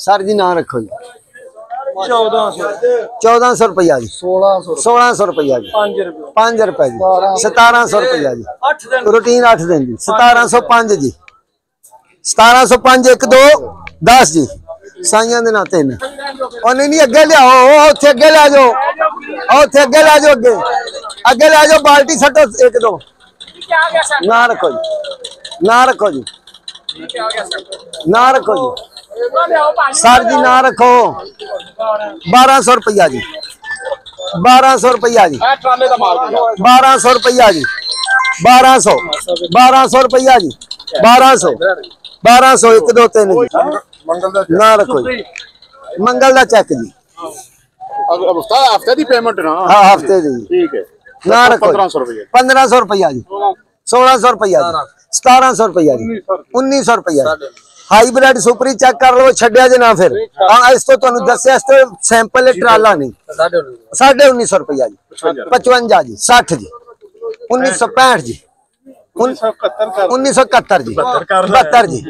sir जी ना रखो जी 1400 रुपया जी 1600 रुपया जी 5 रुपए जी 1700 रुपया जी रूटीन 8 दिन जी 1705 जी 1705 1 2 10 जी साइया दे ना 3 और नहीं अगे लियाओ उत्थे अगे लै जाओ उत्थे अगे लै जाओ अगे लै जाओ बाल्टी सटो 1 2 ना रखो जी ना रखो जी ना रखो जी सर जी ना रखो 1200 रुपया जी 1200 रुपया जी 1200 रुपया जी 1200 रुपया जी 1200 1 2 3 जी ना रखो जी मंगल का चेक जी हफ्ते दी पेमेंट ना हाँ हफ्ते दी ठीक है ना रखो 1500 रुपया जी 1600 रुपया जी 1700 रुपया जी 1900 रुपया हाईब्रिड सुपरी चेक कर लो छड्या जे ना फिर इस तो तुहानू दस्सिया इस तो सैंपल ट्राला नहीं 1950 रुपया जी 55 जी 60 जी 1965 जी 1971 जी 72 जी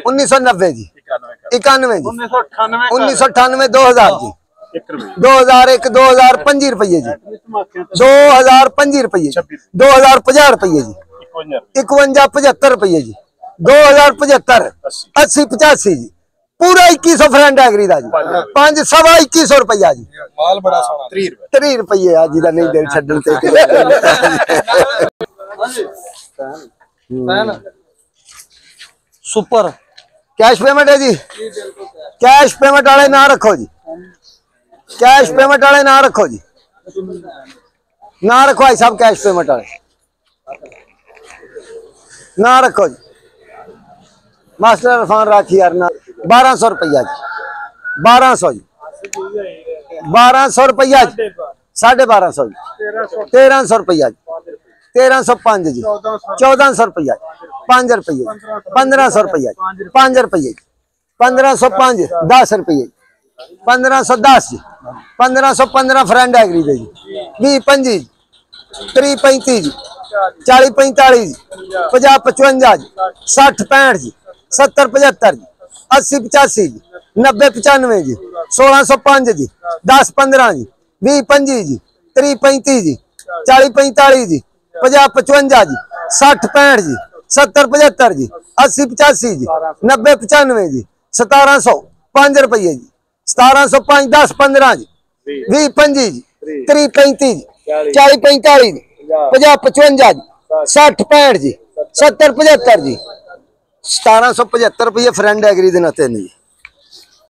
1990 जी 91 जी 1998 2000 जी 2001 2005 रुपये जी 2005 रुपये 2050 रुपये जी 51 75 रुपये जी 2075 80 85 जी पूरा 2100 फ्रेंड एग्री दा जी 5 सवा 2100 रुपया जी माल बड़ा सोना 30 रुपये आज जी दा नहीं दे छड्डन ते सुपर कैश पेमेंट है जी कैश पेमेंट वाले ना रखो जी कैश पेमेंट वाले ना रखो जी ना रखो भाई साहब कैश पेमेंट वाले ना रखो जी मास्टर इरफान राखी यार ना 1200 रुपया जी 1200 जी 1200 रुपया जी 1250 जी 1300 रुपया जी 1305 जी 1400 रुपया 5 रुपये 1500 रुपया 5 रुपये 1505 10 रुपये 1510 जी 1515 फ्रेंड एग्री दे जी 20 25 30 35 जी 40 45 जी 50 55 जी 60 65 जी 70 75 जी 80 85 जी 90 95 जी 1605 जी 10 15 जी 20 25 जी 30 35 जी 40 45 जी 50 55 जी 60 65 जी 70 75 जी 80 85 जी 90 95 जी 1700 5 रुपये जी 1705 10 15 जी 20 25 जी 30 35 जी 40 45 जी 50 55 जी 60 65 जी 70 75 जी 1775 रुपये फ्रेंड एग्री देना 3 जी